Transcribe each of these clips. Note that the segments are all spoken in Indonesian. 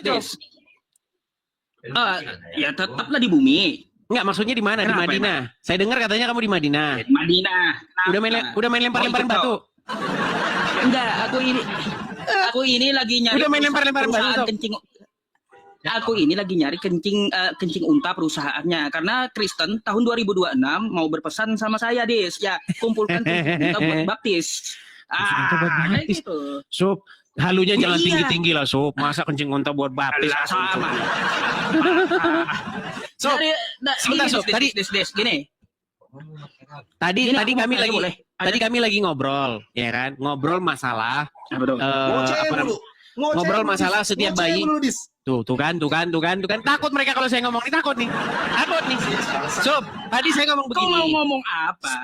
Des. Ya tetaplah di bumi. Enggak, maksudnya di mana? Di Madinah. Saya dengar katanya kamu di Madinah. Di Madinah. Udah main lempar-lemparan batu. Enggak, aku ini lagi nyari. Udah main lempar-lemparan batu. Kencing. Aku ini lagi nyari kencing unta perusahaannya karena Kristen tahun 2026 mau berpesan sama saya, Des. Ya, kumpulkan kencing unta buat baptis. Kayak gitu. Sob, halunya jangan tinggi-tinggi lah, Sob. Masa kencing unta buat baptis? Sama. Sob, sebentar, Sob. Tadi gini. Tadi kami lagi ngobrol, ya kan? Ngobrol masalah ngobrol masalah setiap bayi. Tuh kan. Takut mereka kalau saya ngomong nih, takut nih. Sob, tadi saya ngomong begini. Kau mau ngomong apa?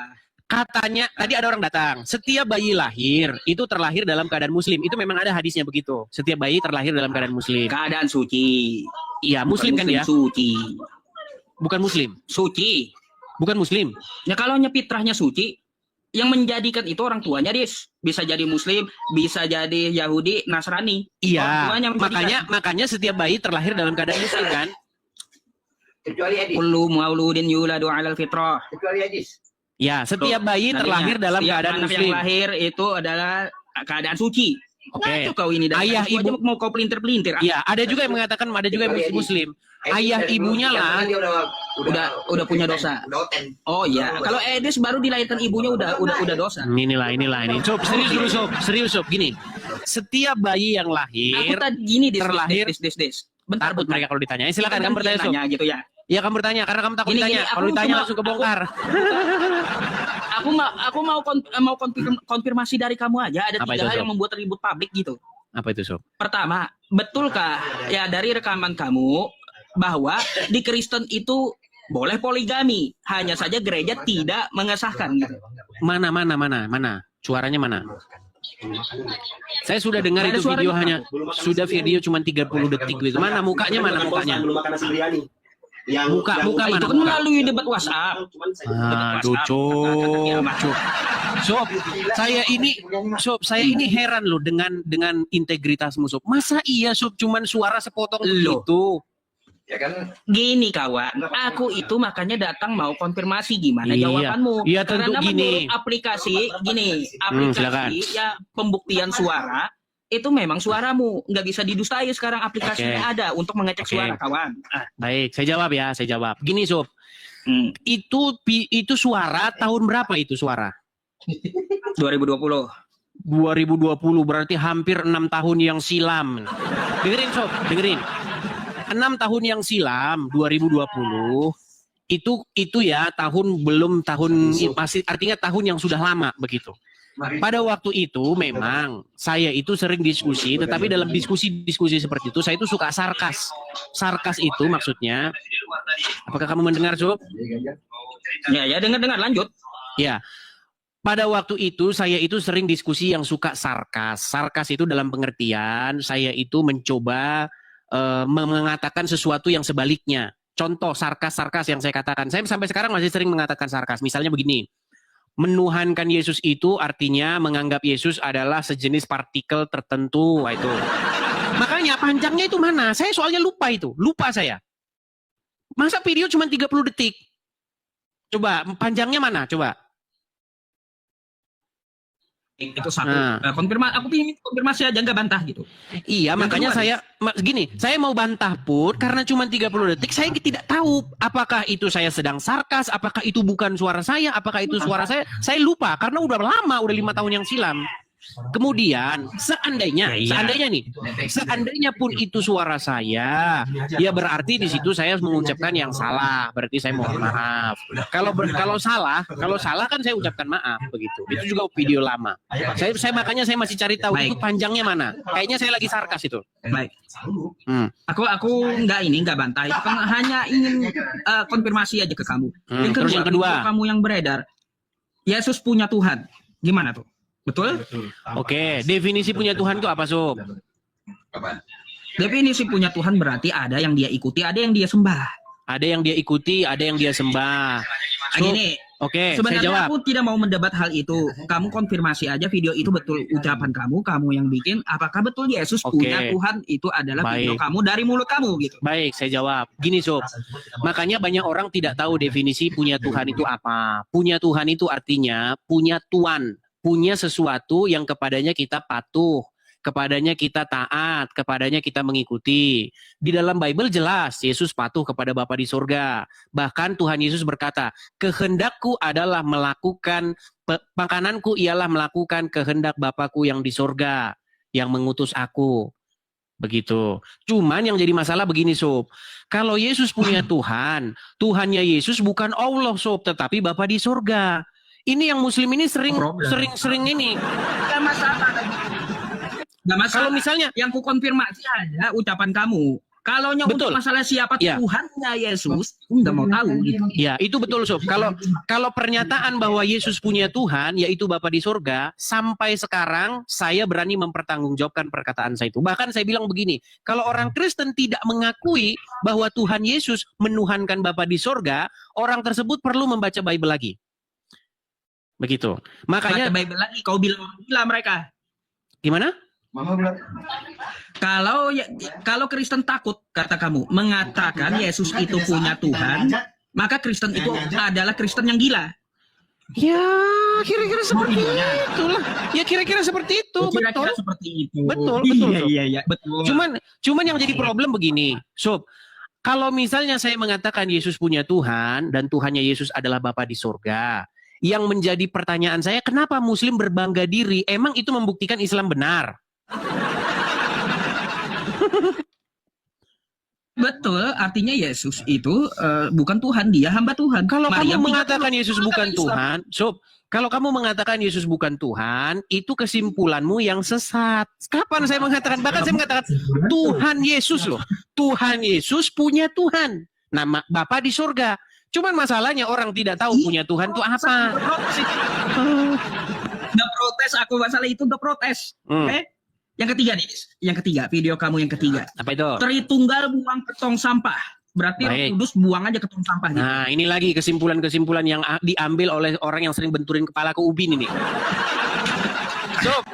Katanya, tadi ada orang datang. Setiap bayi lahir, itu terlahir dalam keadaan muslim. Itu memang ada hadisnya begitu. Setiap bayi terlahir dalam keadaan muslim. Keadaan suci. Iya, muslim kan ya? Suci. Bukan muslim. Suci. Bukan muslim. Ya kalau fitrahnya suci, yang menjadikan itu orang tuanya, Dis. Bisa jadi muslim, bisa jadi Yahudi, Nasrani. Iya, makanya setiap bayi terlahir dalam keadaan muslim kan? Kecuali Edis. Kullu mauludin yuladu 'alal fitrah. Kecuali Edis. Ya, setiap bayi terlahir dalam keadaan muslim. Yang lahir itu adalah keadaan suci. Oke. Kau ini ayah ibu mau kau pelintir-pelintir. Iya, ada juga yang mengatakan ada juga yang muslim. Ayah ibunya lah udah punya dosa. Oh iya, kalau Edis baru dilahirkan ibunya udah dosa. Inilah ini. Sob, serius sob. Gini. Setiap bayi yang lahir aku tadi gini terlahir Des. Bentar, mereka kalau ditanya. Silakan kamu bertanya, Sob. Gitu ya. Iya, kamu bertanya karena kamu takut ditanya. Kalau ditanya langsung kebongkar. Aku mau konfirmasi dari kamu aja. Ada 3 hal yang membuat ribut publik gitu. Apa itu, Sob? Pertama, betulkah ya dari rekaman kamu bahwa di Kristen itu boleh poligami, hanya saja gereja tidak mengesahkan gitu. Mana? Suaranya mana? Saya sudah dengar itu video sudah video cuma 30 detik gitu. Mana mukanya? Belum makan nasi biryani. Muka mana? Itu kan melalui debat WhatsApp. Sob, saya ini heran loh dengan integritasmu, Sob. Masa iya, Sob, cuman suara sepotong begitu? Ya kan? Gini kawan, aku itu makanya datang mau konfirmasi gimana jawabanmu. Iya, tentu. Karena gini. Menurut aplikasi ya pembuktian suara itu memang suaramu nggak bisa didustai sekarang aplikasinya ada untuk mengecek suara kawan. Baik, saya jawab. Gini, Sob. Itu suara tahun berapa itu suara? 2020 berarti hampir 6 tahun yang silam. Dengerin, Sob, 6 tahun yang silam, 2020 itu ya masih artinya tahun yang sudah lama begitu. Pada waktu itu memang saya itu sering diskusi, tetapi dalam diskusi seperti itu saya itu suka sarkas. Sarkas itu maksudnya, apakah kamu mendengar, Sob? Ya dengar lanjut. Ya. Pada waktu itu saya itu sering diskusi yang suka sarkas. Sarkas itu dalam pengertian saya itu mencoba mengatakan sesuatu yang sebaliknya. Contoh sarkas yang saya katakan. Saya sampai sekarang masih sering mengatakan sarkas. Misalnya begini. Menuhankan Yesus itu artinya menganggap Yesus adalah sejenis partikel tertentu. Itu. Makanya panjangnya itu mana? Saya soalnya lupa saya. Masa video cuma 30 detik? Coba panjangnya mana? Coba. Itu satu. Aku ingin konfirmasi aja, nggak bantah gitu. Iya, makanya saya mau bantah pun karena cuma 30 detik saya tidak tahu apakah itu saya sedang sarkas, apakah itu bukan suara saya, apakah itu suara saya lupa karena udah lama, udah 5 tahun yang silam. Kemudian seandainya pun itu suara saya, ya berarti di situ saya mengucapkan yang salah, berarti saya mohon maaf. Kalau salah kan saya ucapkan maaf begitu. Itu juga video lama. Makanya saya masih cari tahu itu panjangnya mana. Kayaknya saya lagi sarkas itu. Baik. Aku nggak bantah, itu kan hanya ingin konfirmasi aja ke kamu. Terus yang kedua, kamu yang beredar, Yesus punya Tuhan, gimana tuh? Betul? Oke, definisi punya Tuhan itu apa, Sob? Definisi punya Tuhan berarti ada yang dia ikuti, ada yang dia sembah. Ada yang dia ikuti, ada yang dia sembah. Gini, Oke, saya Sebenarnya jawab. aku tidak mau mendebat hal itu. Kamu konfirmasi aja video itu betul ucapan kamu yang bikin. Apakah betul Yesus Oke. punya Tuhan? Itu adalah video Baik. kamu dari mulut kamu gitu. Baik, saya jawab. Gini, Sob. Makanya banyak orang tidak tahu definisi punya Tuhan itu apa. Punya Tuhan itu artinya punya tuan, punya sesuatu yang kepadanya kita patuh, kepadanya kita taat, kepadanya kita mengikuti. Di dalam Bible jelas Yesus patuh kepada Bapa di sorga. Bahkan Tuhan Yesus berkata, kehendakku adalah melakukan, makananku ialah melakukan kehendak Bapakku yang di sorga, yang mengutus aku. Begitu. Cuman yang jadi masalah begini, Sob. Kalau Yesus punya Tuhan, Tuhannya Yesus bukan Allah, Sob, tetapi Bapa di sorga. Ini yang Muslim ini sering ini. Gak masalah. Gak masalah. Kalau misalnya yang ku konfirmasi aja ucapan kamu. Kalau Betul. untuk masalah siapa Ya. Tuhannya Yesus, aku nggak mau tahu. Gitu. ya, itu betul, Sob. Kalau pernyataan bahwa Yesus punya Tuhan, yaitu Bapa di sorga, sampai sekarang saya berani mempertanggungjawabkan perkataan saya itu. Bahkan saya bilang begini, kalau orang Kristen tidak mengakui bahwa Tuhan Yesus menuhankan Bapa di sorga, orang tersebut perlu membaca Bible lagi. Begitu. Makanya Baca Bible lagi, kau bilang gila mereka. gimana? Kalau Kristen takut, kata kamu, mengatakan Yesus itu punya Tuhan, maka Kristen itu adalah Kristen yang gila. Ya, kira-kira seperti itulah. Ya, kira-kira seperti itu. Kira-kira Betul. seperti itu. Betul, Sob. Iya, betul. Cuman yang jadi problem begini, Sob. Kalau misalnya saya mengatakan Yesus punya Tuhan dan Tuhannya Yesus adalah Bapa di sorga, yang menjadi pertanyaan saya, kenapa Muslim berbangga diri? Emang itu membuktikan Islam benar? Betul, artinya Yesus itu bukan Tuhan, dia hamba Tuhan. Kalau Maria kamu tidak mengatakan perlu Yesus mengatakan bukan Islam. Tuhan, Sob, kalau kamu mengatakan Yesus bukan Tuhan, itu kesimpulanmu yang sesat. Kapan saya mengatakan? Bahkan saya mengatakan Tuhan Yesus loh. Tuhan Yesus punya Tuhan. Nama Bapa di surga. Cuman masalahnya orang tidak tahu punya Tuhan itu apa. Udah protes aku masalah itu, udah protes. Oke? Yang ketiga nih, yang ketiga, video kamu yang ketiga. Apa itu? Tritunggal buang ke tong sampah. Berarti Roh Baik. Kudus buang aja ke tong sampah. Gitu. Nah, ini lagi kesimpulan-kesimpulan yang diambil oleh orang yang sering benturin kepala ke ubin ini. Sob,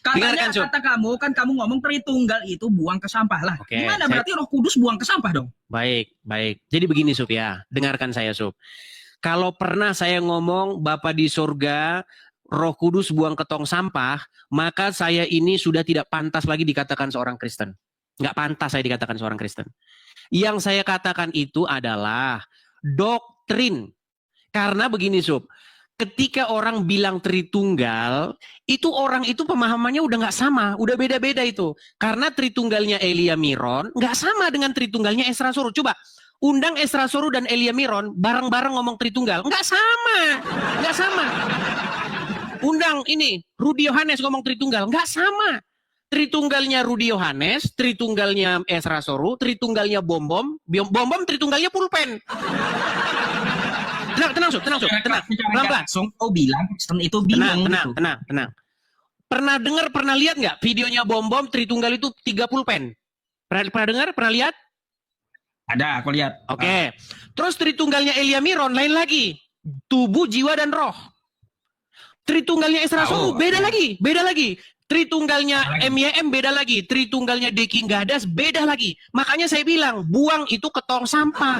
Katanya dengarkan, Sob. kata kamu, kan kamu ngomong Tritunggal itu buang ke sampah lah. Oke, Gimana berarti Roh Kudus buang ke sampah dong? Baik, baik. Jadi begini, Sob ya. Dengarkan saya, Sob. Kalau pernah saya ngomong Bapa di surga, Roh Kudus buang ke tong sampah, maka saya ini sudah tidak pantas lagi dikatakan seorang Kristen. Nggak pantas saya dikatakan seorang Kristen. Yang saya katakan itu adalah doktrin. Karena begini, Sob. Ketika orang bilang Tritunggal, itu orang itu pemahamannya udah nggak sama, udah beda-beda itu. Karena Tritunggalnya Elia Miron nggak sama dengan Tritunggalnya Esra Soru. Coba undang Esra Soru dan Elia Miron bareng-bareng ngomong Tritunggal, nggak sama, nggak sama. Undang ini Rudi Yohanes ngomong Tritunggal, nggak sama. Tritunggalnya Rudi Yohanes, Tritunggalnya Esra Soru, Tritunggalnya Bom Tritunggalnya pulpen. Tenang, Sob, tenang. Pelan-pelan. Langsung kau bilang Kristen itu bingung. gitu. Tenang. Pernah dengar, pernah lihat nggak videonya Bom Tritunggal itu 3 pulpen? Pernah dengar, pernah lihat? Ada, aku lihat. Oke. Terus Tritunggalnya Elia Miron lain lagi. Tubuh, jiwa, dan roh. Tritunggalnya Esra Soru beda lagi. Tritunggalnya MYM beda lagi. Tritunggalnya Deking Gadas beda lagi. Makanya saya bilang, buang itu ke tong sampah.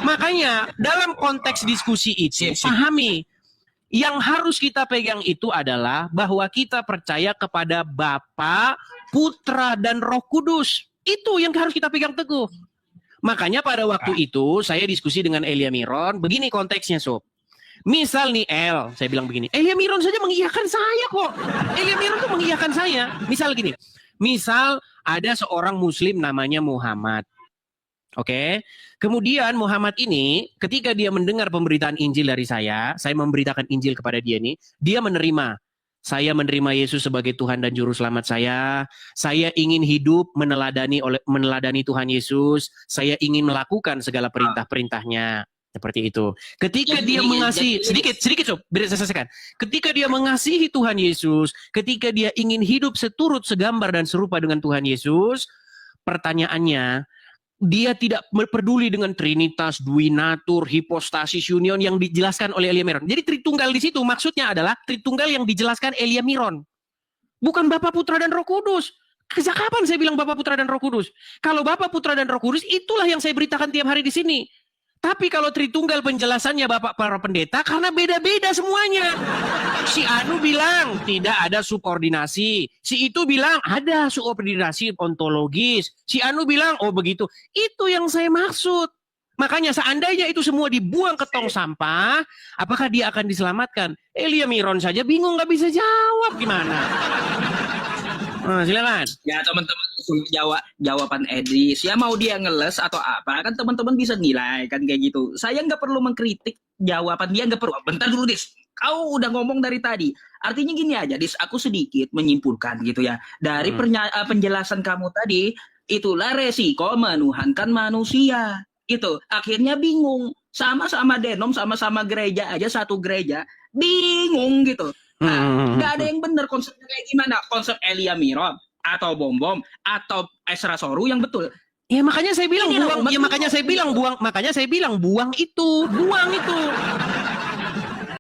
Makanya dalam konteks diskusi itu, pahami. Yang harus kita pegang itu adalah bahwa kita percaya kepada Bapa, Putra, dan Roh Kudus. Itu yang harus kita pegang teguh. Makanya pada waktu itu saya diskusi dengan Elia Miron, begini konteksnya, Sob. Misal nih saya bilang begini, Elia Miron saja mengiyakan saya kok. Elia Miron tuh mengiyakan saya. Misal gini, misal ada seorang Muslim namanya Muhammad. Oke, kemudian Muhammad ini ketika dia mendengar pemberitaan Injil dari saya memberitakan Injil kepada dia nih, dia menerima. Saya menerima Yesus sebagai Tuhan dan Juru Selamat saya ingin hidup meneladani Tuhan Yesus, saya ingin melakukan segala perintah-perintahnya. Seperti itu. Ketika dia mengasihi, sedikit Sob, biar saya selesaikan. Ketika dia mengasihi Tuhan Yesus, ketika dia ingin hidup seturut, segambar dan serupa dengan Tuhan Yesus, pertanyaannya, dia tidak peduli dengan Trinitas, Duinatur, Hipostasis Union yang dijelaskan oleh Elia Miron. Jadi Tritunggal di situ maksudnya adalah Tritunggal yang dijelaskan Elia Miron. Bukan Bapa, Putra, dan Roh Kudus. Sejak kapan saya bilang Bapa, Putra, dan Roh Kudus? Kalau Bapa, Putra, dan Roh Kudus, itulah yang saya beritakan tiap hari di sini. Tapi kalau Tritunggal penjelasannya Bapak para pendeta, karena beda-beda semuanya. Si Anu bilang tidak ada subordinasi. Si itu bilang ada subordinasi ontologis. Si Anu bilang, oh begitu. Itu yang saya maksud. Makanya seandainya itu semua dibuang ke tong sampah, apakah dia akan diselamatkan? Elia Miron saja bingung, nggak bisa jawab gimana. Nah, silakan. Ya teman-teman jawaban Edis. Ya mau dia ngeles atau apa kan teman-teman bisa nilai kan kayak gitu. Saya nggak perlu mengkritik jawaban dia, nggak perlu. Bentar dulu Dis. Kau udah ngomong dari tadi. Artinya gini aja Dis, aku sedikit menyimpulkan gitu ya. Dari penjelasan kamu tadi, itulah resiko menuhankan manusia. Itu akhirnya bingung. Sama-sama denom, sama-sama gereja aja, satu gereja. Bingung gitu. Nah, nggak ada yang benar konsepnya kayak gimana. Konsep Elia Miron atau Bom atau Esra Soru yang betul. Ya makanya saya bilang Ini buang. loh, Ya makanya saya bilang buang. Makanya saya bilang buang itu.